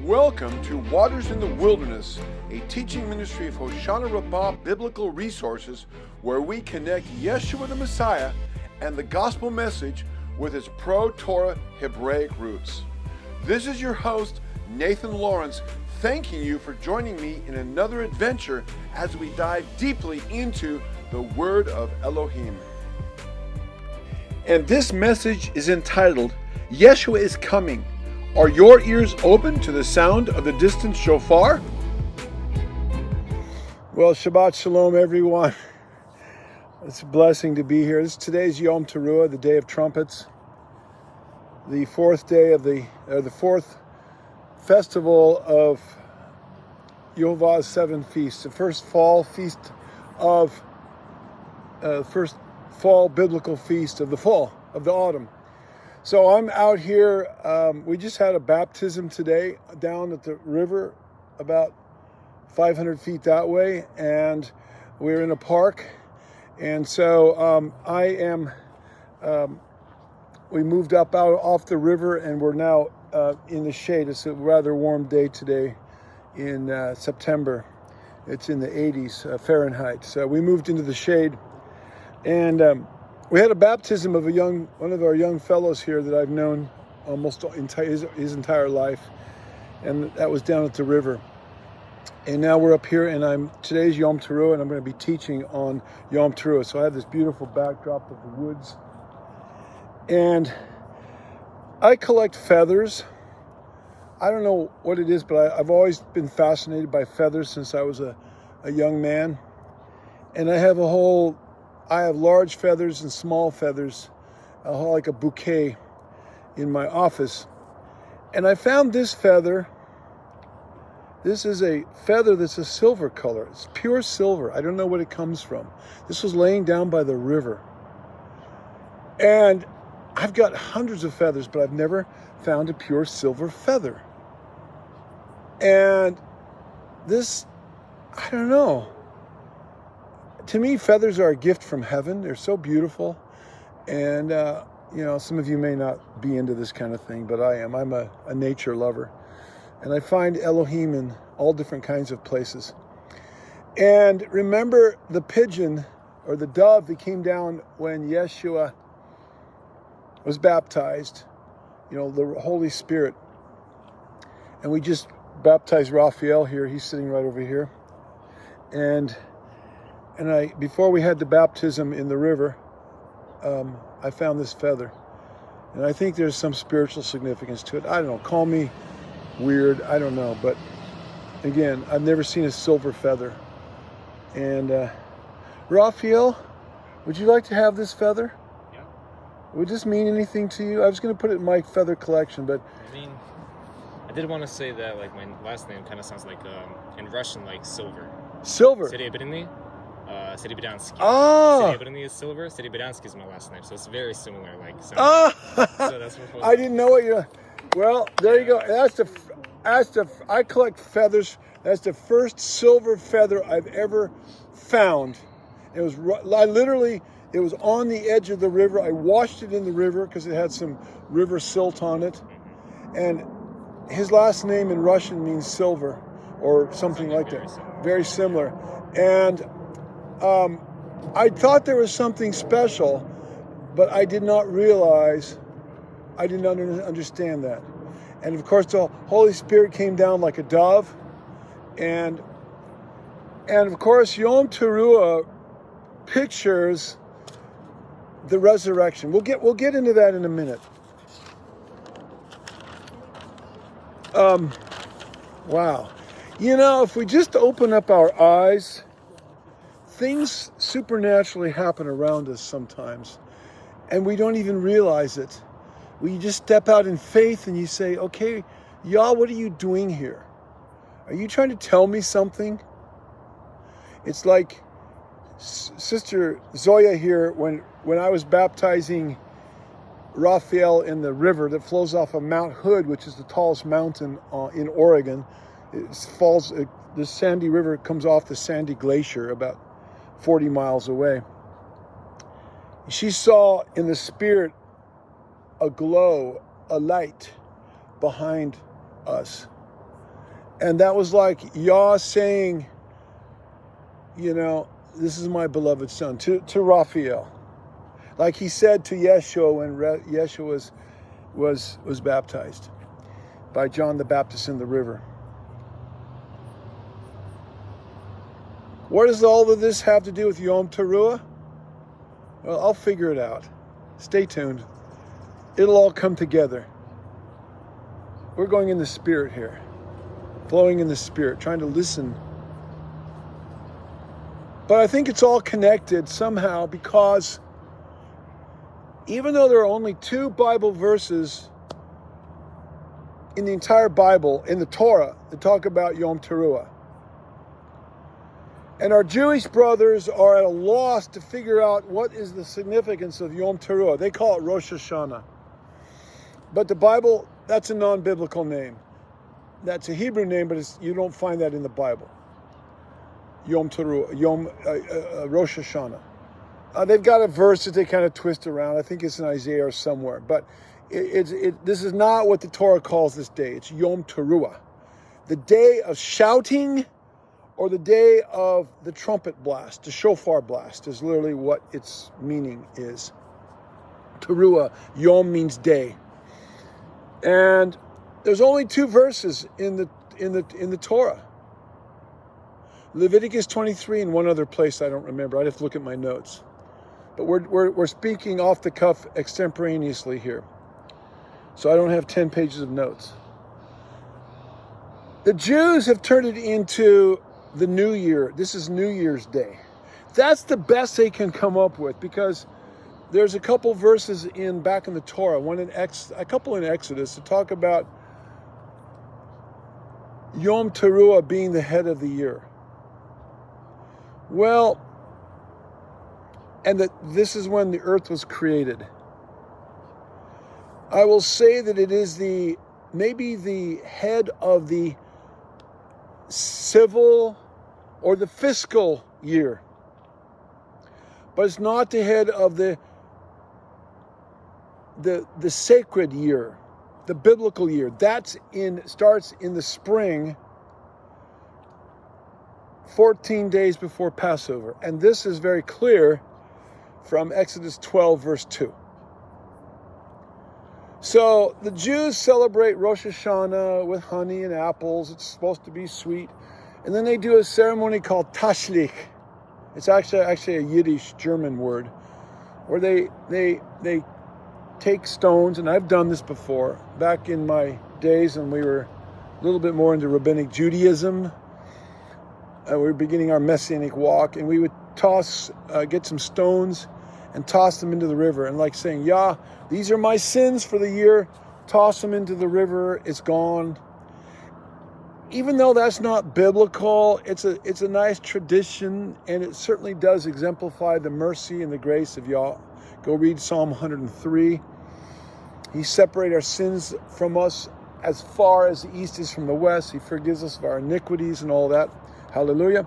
Welcome to Waters in the Wilderness, a teaching ministry of Hoshana Rabbah Biblical Resources, where we connect Yeshua the Messiah and the gospel message with its pro-Torah Hebraic roots. This is your host, Nathan Lawrence, thanking you for joining me in another adventure as we dive deeply into the Word of Elohim. And this message is entitled, Yeshua is Coming. Are your ears open to the sound of the distant shofar? Well, Shabbat Shalom, everyone. It's a blessing to be here. Today's Yom Teruah, the day of trumpets, the fourth day of the fourth festival of Yehovah's seven feasts, the first fall feast of first fall biblical feast of the fall of the autumn. So I'm out here. We just had a baptism today down at the river, about 500 feet that way, and we're in a park. And so we moved up out off the river, and we're now in the shade. It's a rather warm day today in September. It's in the 80s Fahrenheit. So we moved into the shade, and we had a baptism of one of our young fellows here that I've known almost his entire life, and that was down at the river. And now we're up here, and today's Yom Teruah, and I'm going to be teaching on Yom Teruah. So I have this beautiful backdrop of the woods, and I collect feathers. I don't know what it is, but I've always been fascinated by feathers since I was a young man, and I have large feathers and small feathers, like a bouquet in my office. And I found this feather. This is a feather that's a silver color. It's pure silver. I don't know what it comes from. This was laying down by the river. And I've got hundreds of feathers, but I've never found a pure silver feather. And this, I don't know. To me, feathers are a gift from heaven. They're so beautiful. And, some of you may not be into this kind of thing, but I am. I'm a nature lover. And I find Elohim in all different kinds of places. And remember the pigeon or the dove that came down when Yeshua was baptized, the Holy Spirit. And we just baptized Raphael here. He's sitting right over here. And before we had the baptism in the river, I found this feather. And I think there's some spiritual significance to it. I don't know, call me weird, I don't know. But again, I've never seen a silver feather. And Raphael, would you like to have this feather? Yeah. Would this mean anything to you? I was going to put it in my feather collection, but... I did want to say that, my last name kind of sounds like, in Russian, like silver. Silver? Serebryny. Serebrynsky. Ah! Serebryny is silver. Serebrynsky is my last name, so it's very similar. So that's what I didn't know what you. Well, there you go. I collect feathers. That's the first silver feather I've ever found. It was on the edge of the river. I washed it in the river because it had some river silt on it, and his last name in Russian means silver, or something like that. Very similar. And I thought there was something special, but I did not understand that. And of course, the Holy Spirit came down like a dove. And of course, Yom Teruah pictures the resurrection. We'll get into that in a minute. Wow. If we just open up our eyes, things supernaturally happen around us sometimes, and we don't even realize it. We just step out in faith and you say, okay, Yah, what are you doing here? Are you trying to tell me something? It's like Sister Zoya here, when I was baptizing Raphael in the river that flows off of Mount Hood, which is the tallest mountain in Oregon. The Sandy River comes off the Sandy Glacier about 40 miles away. She saw in the spirit a glow, a light behind us. And that was like Yah saying, you know, this is my beloved son, to Raphael. Like he said to Yeshua when Yeshua was baptized by John the Baptist in the river. What does all of this have to do with Yom Teruah? Well, I'll figure it out. Stay tuned. It'll all come together. We're going in the Spirit here. Flowing in the Spirit, trying to listen. But I think it's all connected somehow because even though there are only 2 Bible verses in the entire Bible, in the Torah, that talk about Yom Teruah, and our Jewish brothers are at a loss to figure out what is the significance of Yom Teruah. They call it Rosh Hashanah. But the Bible, that's a non-biblical name. That's a Hebrew name, but you don't find that in the Bible. Yom Teruah, Rosh Hashanah. They've got a verse that they kind of twist around. I think it's in Isaiah or somewhere. But this is not what the Torah calls this day. It's Yom Teruah. The day of shouting, or the day of the trumpet blast, the Shofar blast, is literally what its meaning is. Teruah, Yom means day. And there's only 2 verses in the Torah. Leviticus 23 and one other place I don't remember. I'd have to look at my notes. But we're speaking off the cuff extemporaneously here. So I don't have 10 pages of notes. The Jews have turned it into the New Year. This is New Year's Day. That's the best they can come up with because there's a couple verses back in the Torah, a couple in Exodus, to talk about Yom Teruah being the head of the year. Well, and that this is when the earth was created. I will say that it is maybe the head of the civil or the fiscal year. But it's not the head of the sacred year, the biblical year. Starts in the spring, 14 days before Passover. And this is very clear from Exodus 12, verse 2. So the Jews celebrate Rosh Hashanah with honey and apples. It's supposed to be sweet. And then they do a ceremony called Tashlich. It's actually a Yiddish German word, where they take stones, and I've done this before, back in my days when we were a little bit more into rabbinic Judaism. We were beginning our Messianic walk, and we would get some stones and toss them into the river, and like saying, "Yah, these are my sins for the year." Toss them into the river. It's gone. Even though that's not biblical, it's a nice tradition, and it certainly does exemplify the mercy and the grace of Yah. Go read Psalm 103. He separated our sins from us as far as the east is from the west. He forgives us of our iniquities and all that. Hallelujah.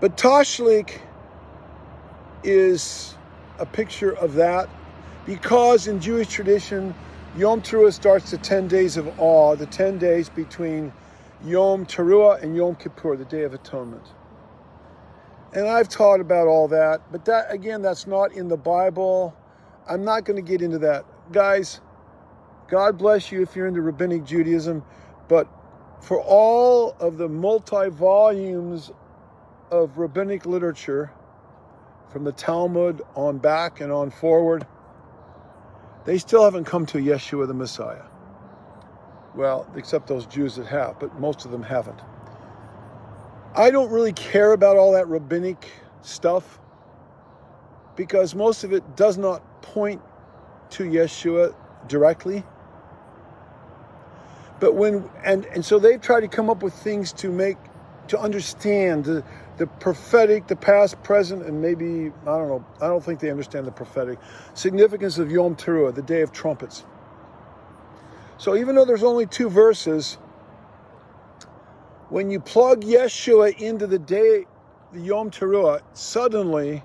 But Tashlich is a picture of that, because in Jewish tradition, Yom Teruah starts the 10 days of awe, the 10 days between Yom Teruah and Yom Kippur, the Day of Atonement. And I've taught about all that, but that's not in the Bible. I'm not going to get into that. Guys, God bless you if you're into rabbinic Judaism, but for all of the multi-volumes of rabbinic literature, from the Talmud on back and on forward, they still haven't come to Yeshua the Messiah. Well, except those Jews that have, but most of them haven't. I don't really care about all that rabbinic stuff, because most of it does not point to Yeshua directly. But so they've tried to come up with things to understand the prophetic, the past, present, and maybe, I don't know, I don't think they understand the prophetic significance of Yom Teruah, the Day of Trumpets. So even though there's only 2 verses, when you plug Yeshua into the day, the Yom Teruah, suddenly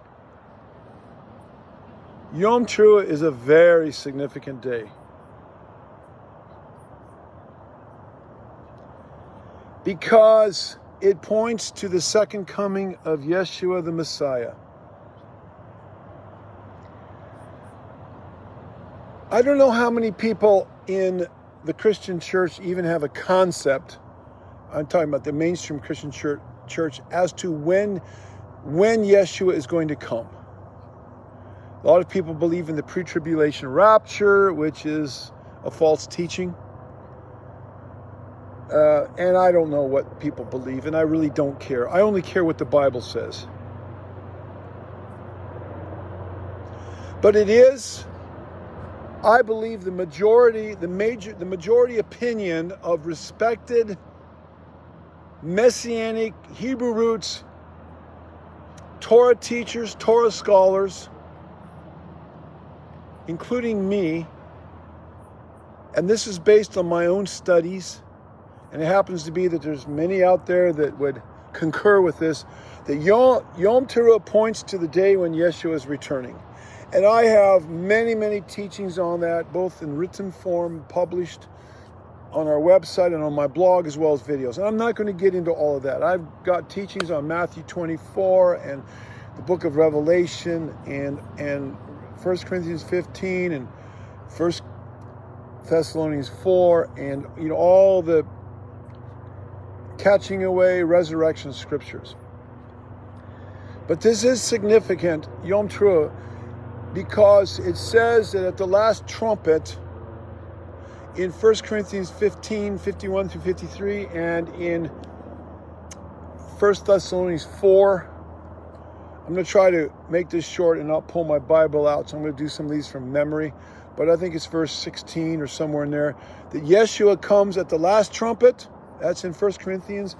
Yom Teruah is a very significant day. because it points to the second coming of Yeshua the Messiah. I don't know how many people in the Christian church even have a concept, I'm talking about the mainstream Christian church, as to when Yeshua is going to come. A lot of people believe in the pre-tribulation rapture, which is a false teaching. And I don't know what people believe, and I really don't care. I only care what the Bible says. But it is, I believe, the majority opinion of respected Messianic Hebrew roots, Torah teachers, Torah scholars, including me, and this is based on my own studies, and it happens to be that there's many out there that would concur with this, that Yom Teruah points to the day when Yeshua is returning. And I have many, many teachings on that, both in written form, published on our website and on my blog, as well as videos. And I'm not going to get into all of that. I've got teachings on Matthew 24 and the book of Revelation and 1 Corinthians 15 and 1 Thessalonians 4 and all the catching away resurrection scriptures. But this is significant, Yom Teruah, because it says that at the last trumpet in 1 Corinthians 15, 51 through 53, and in 1 Thessalonians 4, I'm going to try to make this short and not pull my Bible out, so I'm going to do some of these from memory, but I think it's verse 16 or somewhere in there, that Yeshua comes at the last trumpet, that's in 1 Corinthians,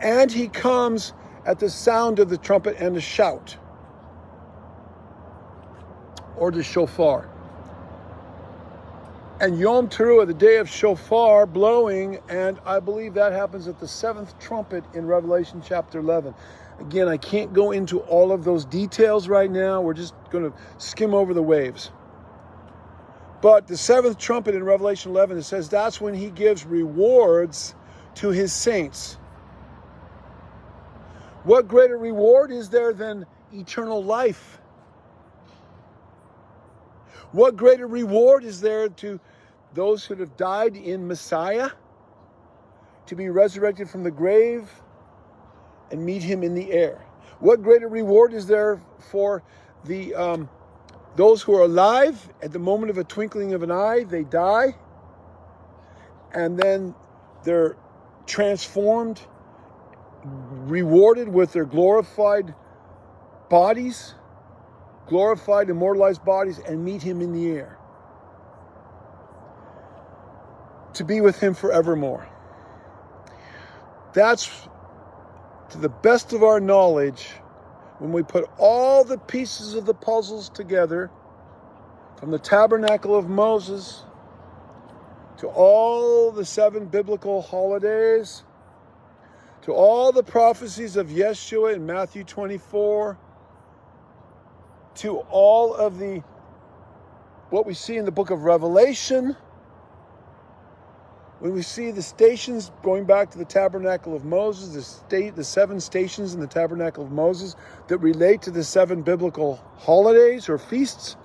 and he comes at the sound of the trumpet and the shout, or the shofar. And Yom Teruah, the day of shofar blowing, and I believe that happens at the 7th trumpet in Revelation chapter 11. Again, I can't go into all of those details right now. We're just going to skim over the waves. But the 7th trumpet in Revelation 11, it says that's when he gives rewards to his saints. What greater reward is there than eternal life? What greater reward is there to those who have died in Messiah to be resurrected from the grave and meet him in the air? What greater reward is there for the those who are alive at the moment of a twinkling of an eye? They die, and then they're transformed, rewarded with their glorified bodies, glorified, immortalized bodies, and meet him in the air to be with him forevermore. That's, to the best of our knowledge, when we put all the pieces of the puzzles together, from the tabernacle of Moses to all the 7 biblical holidays, to all the prophecies of Yeshua in Matthew 24, to all of what we see in the book of Revelation, when we see the stations going back to the tabernacle of Moses, the 7 stations in the tabernacle of Moses that relate to the 7 biblical holidays or feasts,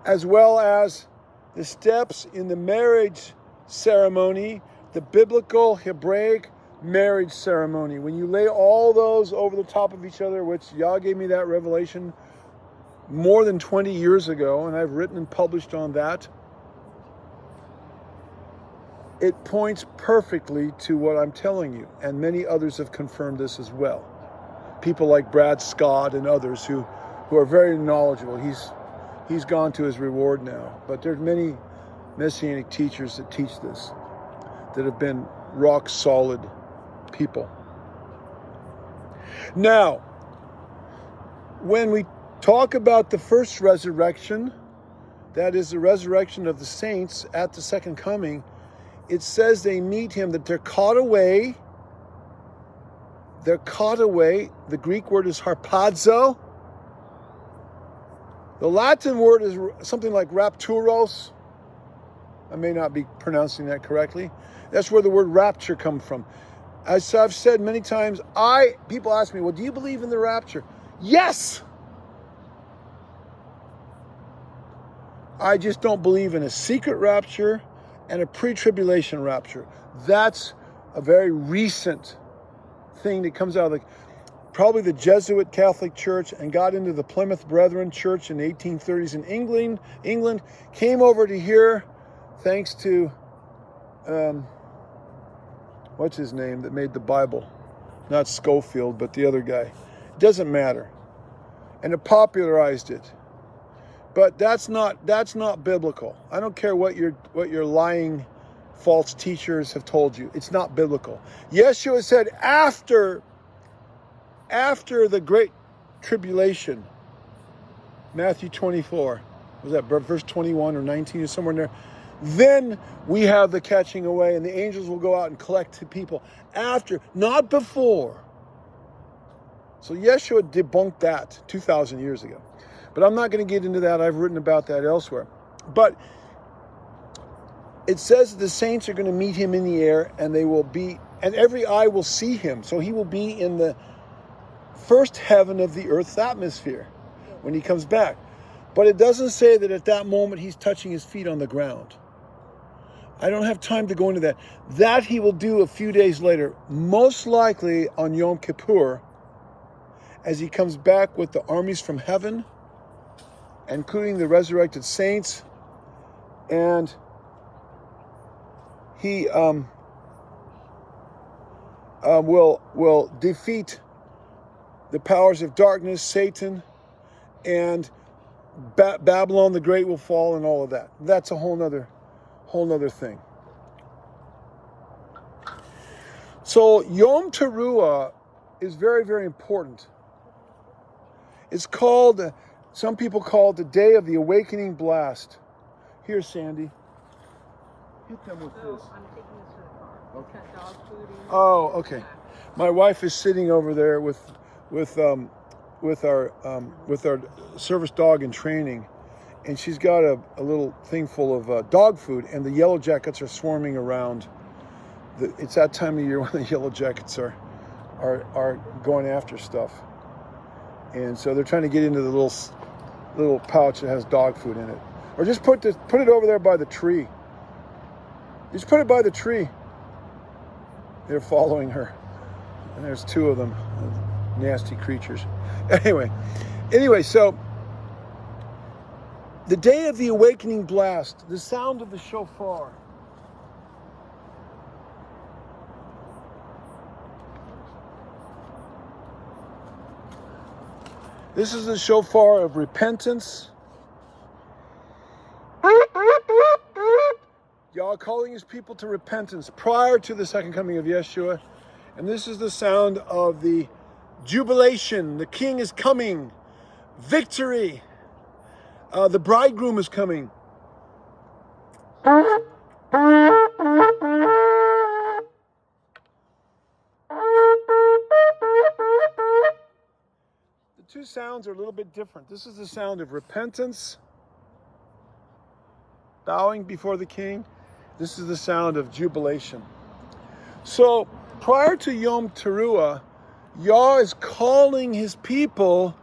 as well as the steps in the marriage ceremony, the biblical Hebraic marriage ceremony. When you lay all those over the top of each other, which Yah gave me that revelation more than 20 years ago, and I've written and published on that, it points perfectly to what I'm telling you, and many others have confirmed this as well. People like Brad Scott and others who are very knowledgeable. He's gone to his reward now, but there's many Messianic teachers that teach this, that have been rock solid people. Now, when we talk about the first resurrection, that is the resurrection of the saints at the second coming, it says they meet him, that they're caught away. They're caught away. The Greek word is harpazo. The Latin word is something like rapturos. I may not be pronouncing that correctly. That's where the word rapture comes from. As I've said many times, people ask me, well, do you believe in the rapture? Yes! I just don't believe in a secret rapture and a pre-tribulation rapture. That's a very recent thing that comes out of probably the Jesuit Catholic Church and got into the Plymouth Brethren Church in the 1830s in England, came over to here thanks to, what's his name that made the Bible? Not Schofield, but the other guy. It doesn't matter. And it popularized it. But that's not biblical. I don't care what your lying false teachers have told you. It's not biblical. Yeshua said after the great tribulation, Matthew 24, was that verse 21 or 19 or somewhere in there? Then we have the catching away, and the angels will go out and collect the people after, not before. So Yeshua debunked that 2,000 years ago. But I'm not going to get into that. I've written about that elsewhere. But it says that the saints are going to meet him in the air, and and every eye will see him. So he will be in the first heaven of the earth's atmosphere when he comes back. But it doesn't say that at that moment he's touching his feet on the ground. I don't have time to go into that. That he will do a few days later, most likely on Yom Kippur, as he comes back with the armies from heaven, including the resurrected saints, and he will defeat the powers of darkness, Satan, and Babylon the Great will fall, and all of that. That's a whole nother thing. So Yom Teruah is very, very important. It's called, some people call it the day of the awakening blast. Here, Sandy. Hit them with this. I'm taking this to the car. Okay. It's got dog food in it. Oh, okay. My wife is sitting over there with our service dog in training, and she's got a little thing full of dog food, and the yellow jackets are swarming around. It's that time of year when the yellow jackets are going after stuff, and so they're trying to get into the little pouch that has dog food in it, or just put it over there by the tree. Just put it by the tree. They're following her, and there's two of them, nasty creatures. Anyway, so the day of the awakening blast, the sound of the shofar. This is the shofar of repentance. Yah calling his people to repentance prior to the second coming of Yeshua. And this is the sound of the jubilation. The king is coming. Victory. The bridegroom is coming. The two sounds are a little bit different. This is the sound of repentance, bowing before the king. This is the sound of jubilation. So prior to Yom Teruah, Yah is calling his people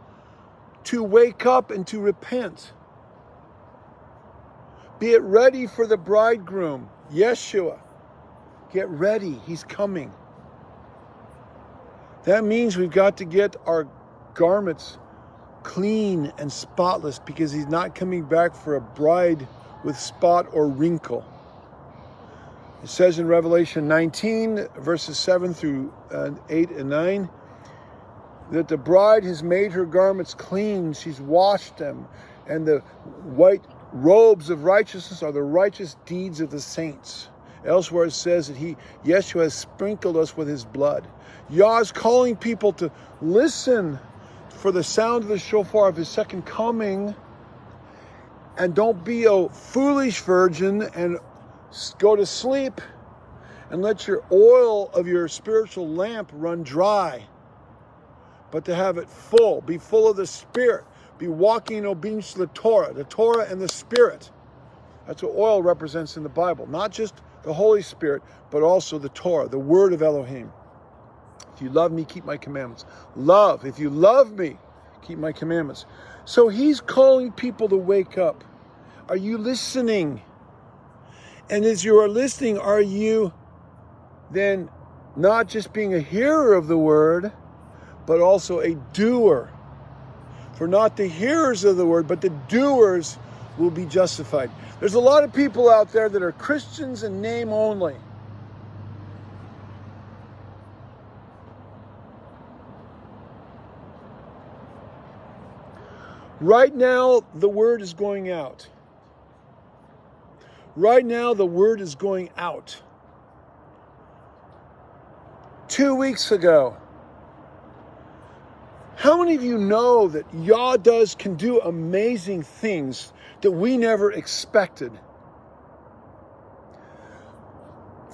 to wake up and to repent. Be it ready for the bridegroom, Yeshua. Get ready, he's coming. That means we've got to get our garments clean and spotless, because he's not coming back for a bride with spot or wrinkle. It says in Revelation 19, verses 7 through 8 and 9, that the bride has made her garments clean. She's washed them. And the white robes of righteousness are the righteous deeds of the saints. Elsewhere it says that Yeshua has sprinkled us with his blood. Yah is calling people to listen for the sound of the shofar of his second coming. And don't be a foolish virgin and go to sleep and let your oil of your spiritual lamp run dry. But to have it full, be full of the Spirit, be walking in obedience to the Torah and the Spirit. That's what oil represents in the Bible. Not just the Holy Spirit, but also the Torah, the Word of Elohim. If you love me, keep my commandments. Love. If you love me, keep my commandments. So he's calling people to wake up. Are you listening? And as you are listening, are you then not just being a hearer of the word, but also a doer? For not the hearers of the word, but the doers will be justified. There's a lot of people out there that are Christians in name only. Right now, the word is going out. Right now, the word is going out. 2 weeks ago, how many of you know that Yah can do amazing things that we never expected?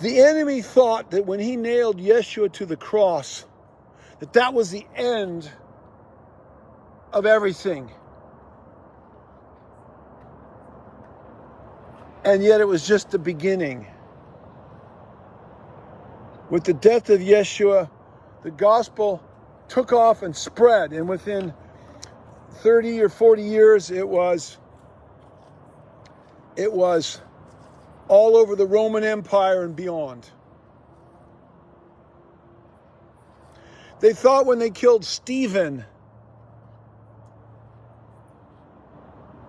The enemy thought that when he nailed Yeshua to the cross, that was the end of everything. And yet it was just the beginning. With the death of Yeshua, the gospel took off and spread, and within 30 or 40 years, it was all over the Roman Empire and beyond. They thought when they killed Stephen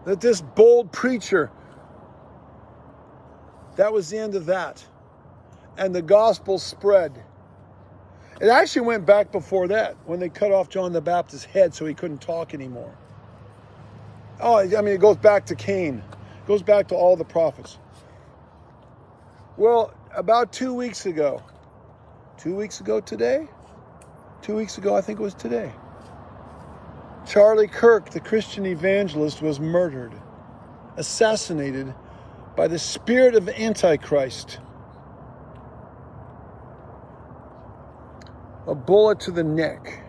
that this bold preacher, that was the end of that. And the gospel spread. It actually went back before that, when they cut off John the Baptist's head so he couldn't talk anymore. Oh, I mean, it goes back to Cain. It goes back to all the prophets. Well, about 2 weeks ago, 2 weeks ago today? 2 weeks ago, I think it was today. Charlie Kirk, the Christian evangelist, was murdered, assassinated by the spirit of Antichrist. A bullet to the neck.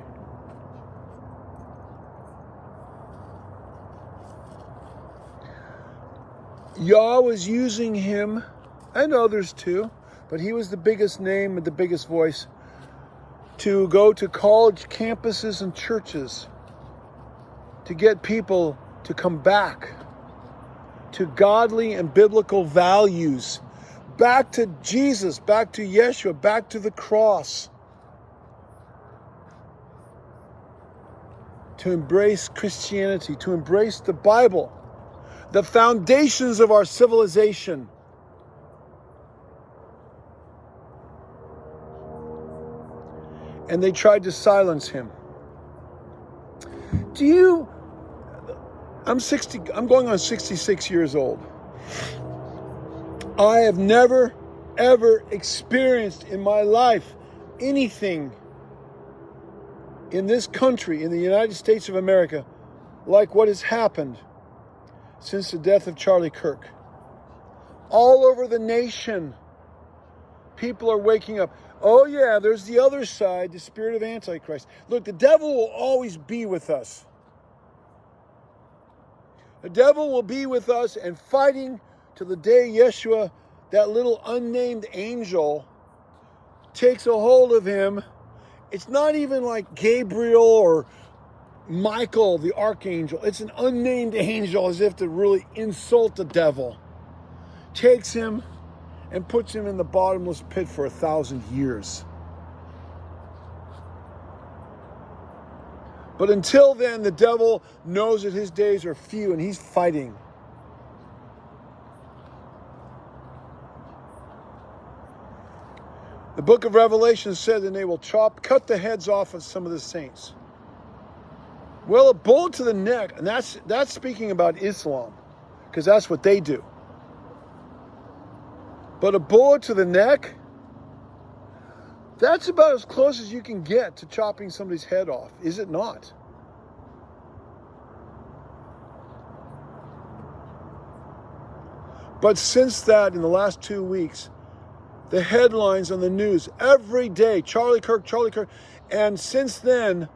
Yah was using him, and others too, but he was the biggest name and the biggest voice, to go to college campuses and churches to get people to come back to godly and biblical values, back to Jesus, back to Yeshua, back to the cross. To embrace Christianity, to embrace the Bible, the foundations of our civilization. And they tried to silence him. I'm going on 66 years old. I have never, ever experienced in my life anything in this country, in the United States of America, like what has happened since the death of Charlie Kirk. All over the nation, people are waking up. Oh yeah, there's the other side, the spirit of Antichrist. Look, the devil will always be with us. The devil will be with us and fighting to the day Yeshua, that little unnamed angel, takes a hold of him. It's not even like Gabriel or Michael, the archangel. It's an unnamed angel, as if to really insult the devil. Takes him and puts him in the bottomless pit for 1,000 years. But until then, the devil knows that his days are few and he's fighting. The book of Revelation said that they will cut the heads off of some of the saints. Well, a bullet to the neck, and that's speaking about Islam, because that's what they do. But a bullet to the neck, that's about as close as you can get to chopping somebody's head off, is it not? But since that, in the last 2 weeks, the headlines on the news every day, Charlie Kirk. And since then,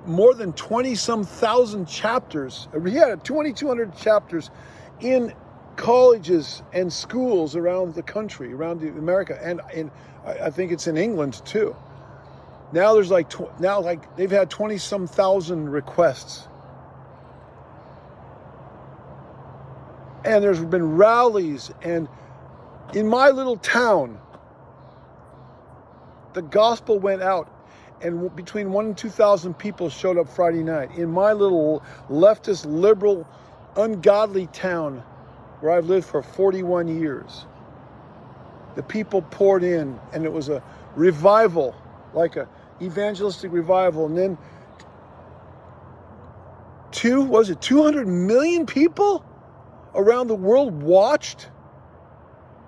more than 20-some thousand chapters. He had 2,200 chapters in colleges and schools around the country, around America, and I think it's in England too. Now there's like they've had 20-some thousand requests, and there's been rallies. And in my little town, the gospel went out, and between 1,000 and 2,000 people showed up Friday night. In my little leftist, liberal, ungodly town, where I've lived for 41 years, the people poured in, and it was a revival, like a evangelistic revival. And then 200 million people around the world watched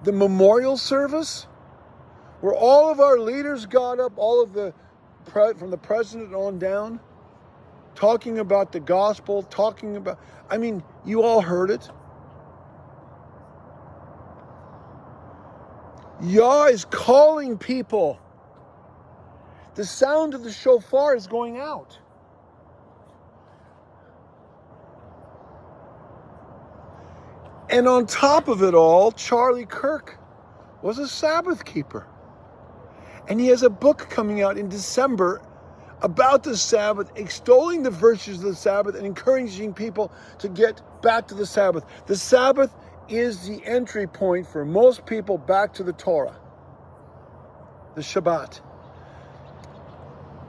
the memorial service, where all of our leaders got up, all of from the president on down, talking about the gospel, I mean, you all heard it. Yah is calling people. The sound of the shofar is going out. And on top of it all, Charlie Kirk was a Sabbath keeper. And he has a book coming out in December about the Sabbath, extolling the virtues of the Sabbath and encouraging people to get back to the Sabbath. The Sabbath is the entry point for most people back to the Torah, the Shabbat.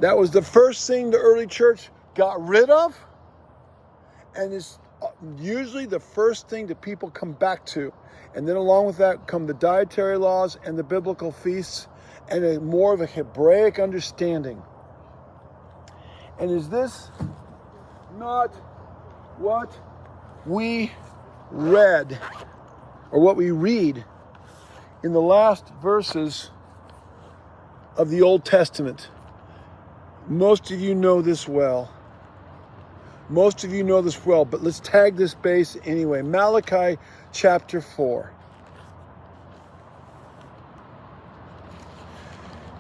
That was the first thing the early church got rid of, and it's usually the first thing that people come back to. And then along with that come the dietary laws and the biblical feasts, and more of a Hebraic understanding. And is this not what we read, or what we read in the last verses of the Old Testament? Most of you know this well. But let's tag this base anyway. Malachi chapter 4.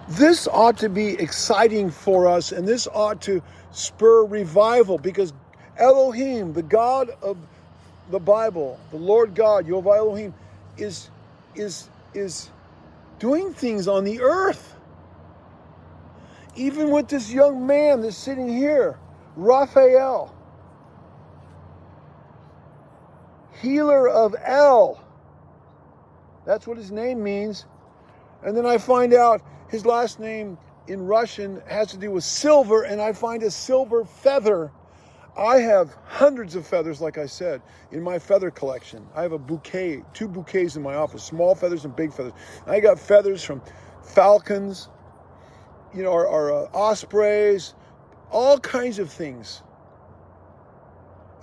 This ought to be exciting for us, and this ought to spur revival, because Elohim, the God of the Bible, the Lord God, YHVH Elohim, is doing things on the earth. Even with this young man that's sitting here, Raphael, healer of El. That's what his name means. And then I find out his last name in Russian has to do with silver, and I find a silver feather. I have hundreds of feathers, like I said, in my feather collection. I have a bouquet, 2 bouquets in my office, small feathers and big feathers. I got feathers from falcons, or ospreys, all kinds of things.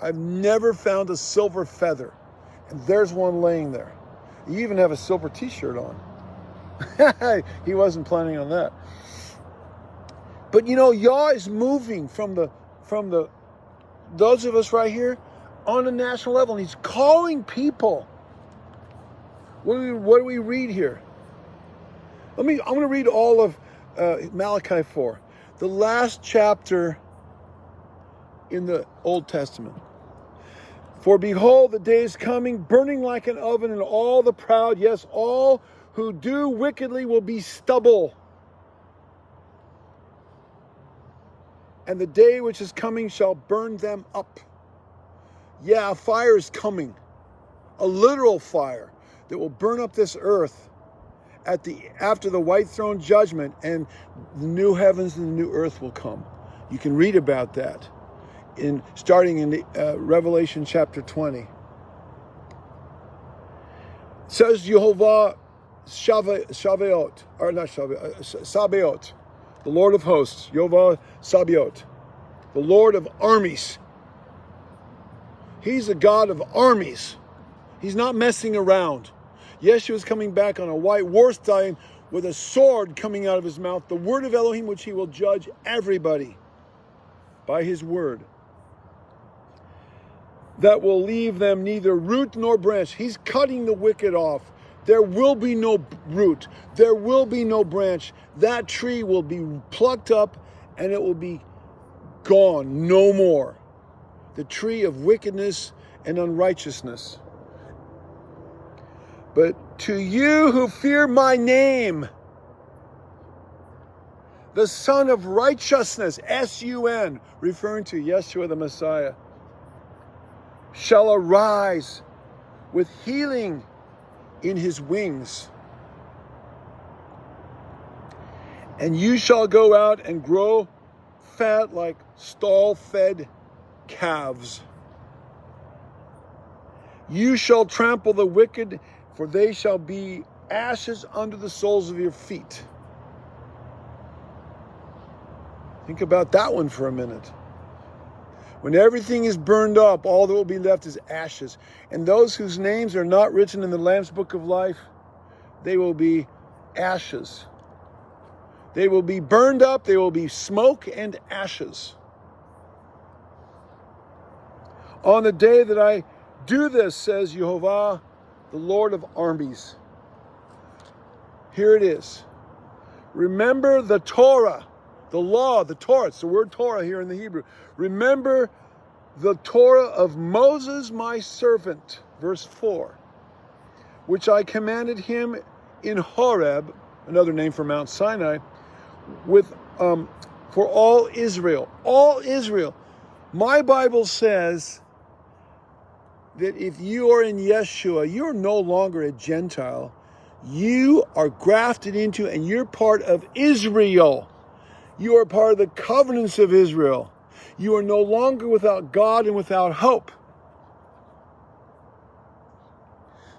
I've never found a silver feather, and there's one laying there. You even have a silver t-shirt on. He wasn't planning on that. But Yah is moving from those of us right here on a national level, and he's calling people. What do we read here? I'm going to read all of Malachi 4, the last chapter in the Old Testament. For behold, the day is coming, burning like an oven, and all the proud, yes, all who do wickedly will be stubble. And the day which is coming shall burn them up. Yeah, a fire is coming. A literal fire that will burn up this earth after the white throne judgment, and the new heavens and the new earth will come. You can read about that starting in Revelation chapter 20. Says Yehovah Sabaoth, the Lord of hosts, Yehovah Sabaoth, the Lord of armies. He's the God of armies. He's not messing around. Yeshua is coming back on a white war stallion with a sword coming out of his mouth, the word of Elohim, which he will judge everybody by his word. That will leave them neither root nor branch. He's cutting the wicked off. There will be no root. There will be no branch. That tree will be plucked up and it will be gone. No more. The tree of wickedness and unrighteousness. But to you who fear my name, the Son of Righteousness, S-U-N, referring to Yeshua the Messiah, shall arise with healing in his wings. And you shall go out and grow fat like stall-fed calves. You shall trample the wicked, for they shall be ashes under the soles of your feet. Think about that one for a minute. When everything is burned up, all that will be left is ashes. And those whose names are not written in the Lamb's Book of Life, they will be ashes. They will be burned up. They will be smoke and ashes. On the day that I do this, says Yehovah, the Lord of armies. Here it is. Remember the Torah, the law, the Torah. It's the word Torah here in the Hebrew. Remember the Torah of Moses, my servant, verse 4, which I commanded him in Horeb, another name for Mount Sinai, for all Israel. All Israel. My Bible says that if you are in Yeshua, you're no longer a Gentile. You are grafted into and you're part of Israel. You are part of the covenants of Israel. You are no longer without God and without hope.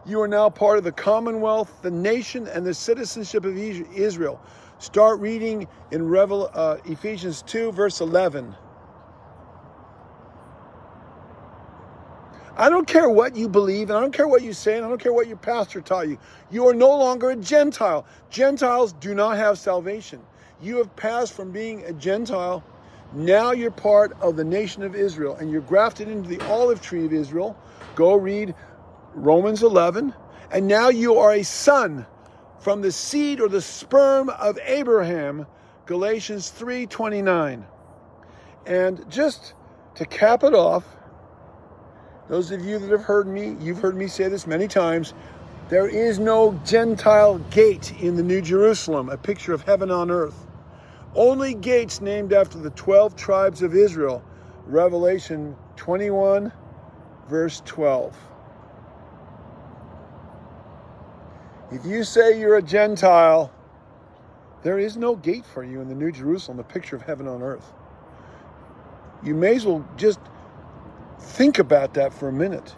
You are now part of the commonwealth, the nation, and the citizenship of Israel. Start reading in Ephesians 2, verse 11. I don't care what you believe, and I don't care what you say, and I don't care what your pastor taught you. You are no longer a Gentile. Gentiles do not have salvation. You have passed from being a Gentile. Now you're part of the nation of Israel, and you're grafted into the olive tree of Israel. Go read Romans 11. And now you are a son from the seed or the sperm of Abraham, Galatians 3:29. And just to cap it off, those of you that have heard me, you've heard me say this many times, there is no Gentile gate in the New Jerusalem, a picture of heaven on earth. Only gates named after the 12 tribes of Israel, Revelation 21, verse 12. If you say you're a Gentile, there is no gate for you in the New Jerusalem, a picture of heaven on earth. You may as well just think about that for a minute.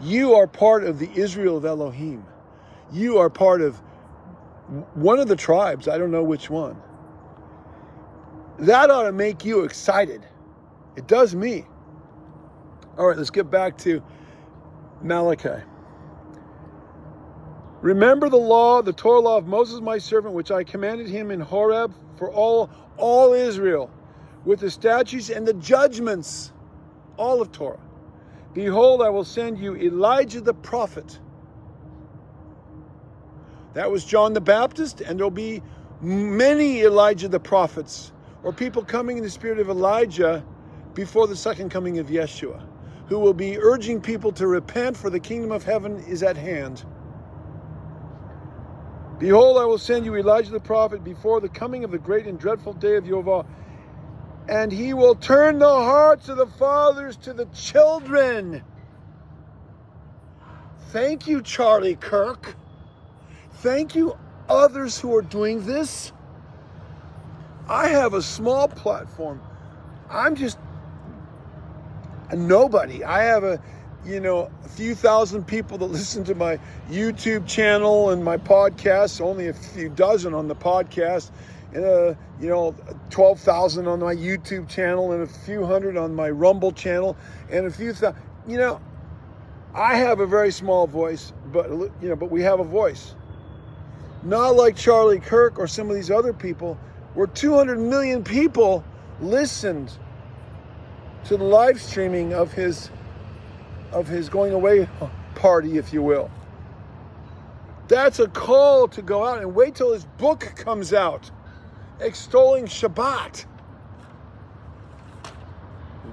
You are part of the Israel of Elohim. You are part of one of the tribes. I don't know which one. That ought to make you excited. It does me. All right, let's get back to Malachi. Remember the law, the Torah law of Moses, my servant, which I commanded him in Horeb for all Israel, with the statutes and the judgments, all of Torah. Behold, I will send you Elijah the prophet. That was John the Baptist, and there'll be many Elijah the prophets, or people coming in the spirit of Elijah before the second coming of Yeshua, who will be urging people to repent, for the kingdom of heaven is at hand. Behold, I will send you Elijah the prophet before the coming of the great and dreadful day of Yehovah, and he will turn the hearts of the fathers to the children. Thank you, Charlie Kirk. Thank you, others who are doing this. I have a small platform. I'm just a nobody. I have a few thousand people that listen to my YouTube channel and my podcast, only a few dozen on the podcast, and 12,000 on my YouTube channel, and a few hundred on my Rumble channel, and a few thousand. I have a very small voice, but we have a voice. Not like Charlie Kirk or some of these other people, where 200 million people listened to the live streaming of his going away party, if you will. That's a call to go out and wait till his book comes out, extolling Shabbat.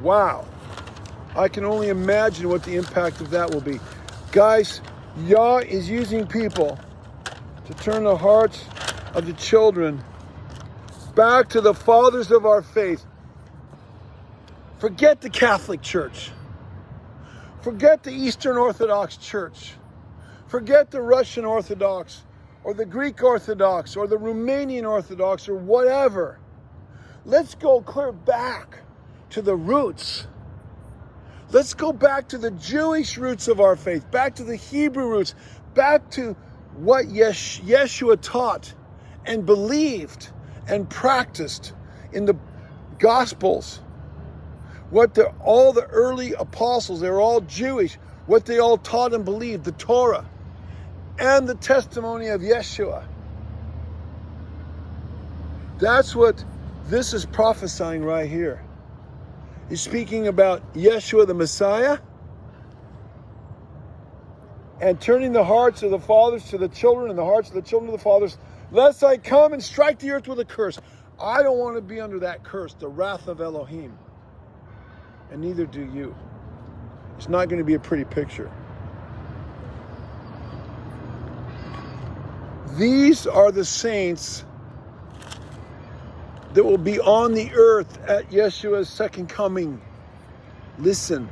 Wow. I can only imagine what the impact of that will be. Guys, Yah is using people to turn the hearts of the children back to the fathers of our faith. Forget the Catholic Church. Forget the Eastern Orthodox Church. Forget the Russian Orthodox or the Greek Orthodox or the Romanian Orthodox or whatever. Let's go clear back to the roots. Let's go back to the Jewish roots of our faith, back to the Hebrew roots, back to what Yeshua taught and believed and practiced in the Gospels. What all the early apostles, they were all Jewish, what they all taught and believed, the Torah and the testimony of Yeshua. That's what this is prophesying right here. He's speaking about Yeshua the Messiah and turning the hearts of the fathers to the children and the hearts of the children to the fathers, lest I come and strike the earth with a curse. I don't want to be under that curse, the wrath of Elohim. And neither do you. It's not going to be a pretty picture. These are the saints that will be on the earth at Yeshua's second coming. Listen.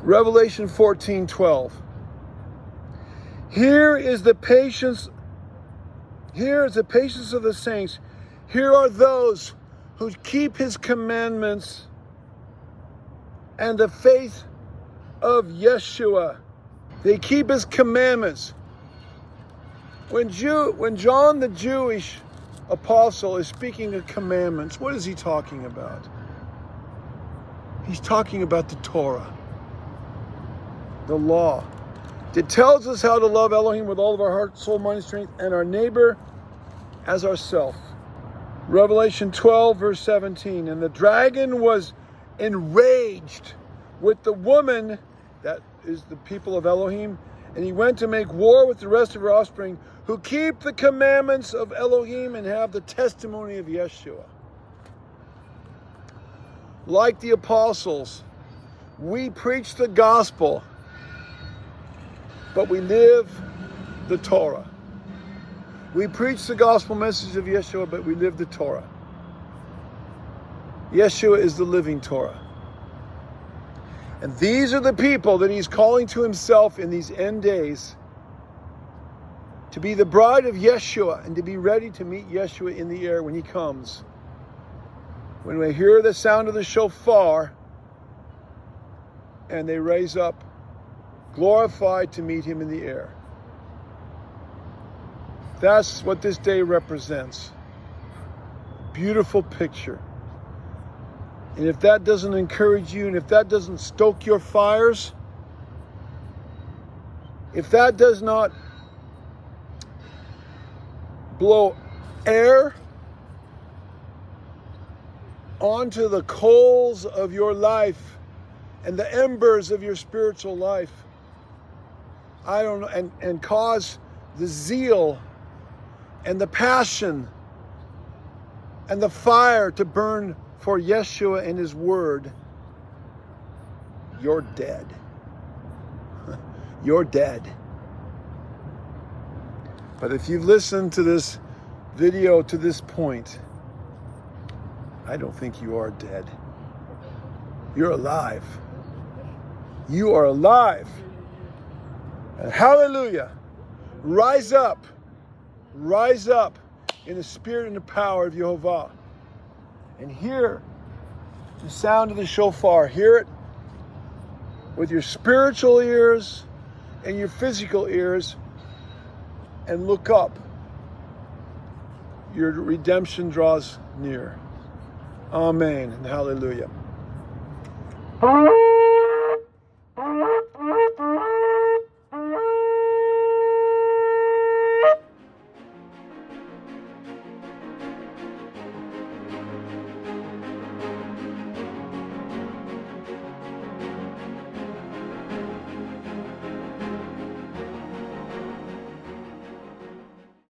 Revelation 14:12. Here is the patience of the saints. Here are those who keep his commandments and the faith of Yeshua. They keep his commandments. When John the Jewish apostle is speaking of commandments, what is he talking about? He's talking about the Torah, the law. It tells us how to love Elohim with all of our heart, soul, mind, and strength, and our neighbor as ourself. Revelation 12, verse 17. And the dragon was enraged with the woman, that is the people of Elohim, and he went to make war with the rest of her offspring who keep the commandments of Elohim and have the testimony of Yeshua. Like the apostles, we preach the gospel, but we live the Torah. We preach the gospel message of Yeshua, but we live the Torah. Yeshua is the living Torah. And these are the people that he's calling to himself in these end days to be the bride of Yeshua and to be ready to meet Yeshua in the air when he comes. When we hear the sound of the shofar and they raise up, glorified to meet him in the air. That's what this day represents. Beautiful picture. And if that doesn't encourage you, and if that doesn't stoke your fires, if that does not blow air onto the coals of your life and the embers of your spiritual life, I don't know, and cause the zeal and the passion and the fire to burn for Yeshua and his word, you're dead. You're dead. But if you've listened to this video to this point, I don't think you are dead. You're alive. You are alive. And hallelujah. Rise up. Rise up in the spirit and the power of Yehovah. And hear the sound of the shofar. Hear it with your spiritual ears and your physical ears. And look up. Your redemption draws near. Amen and hallelujah.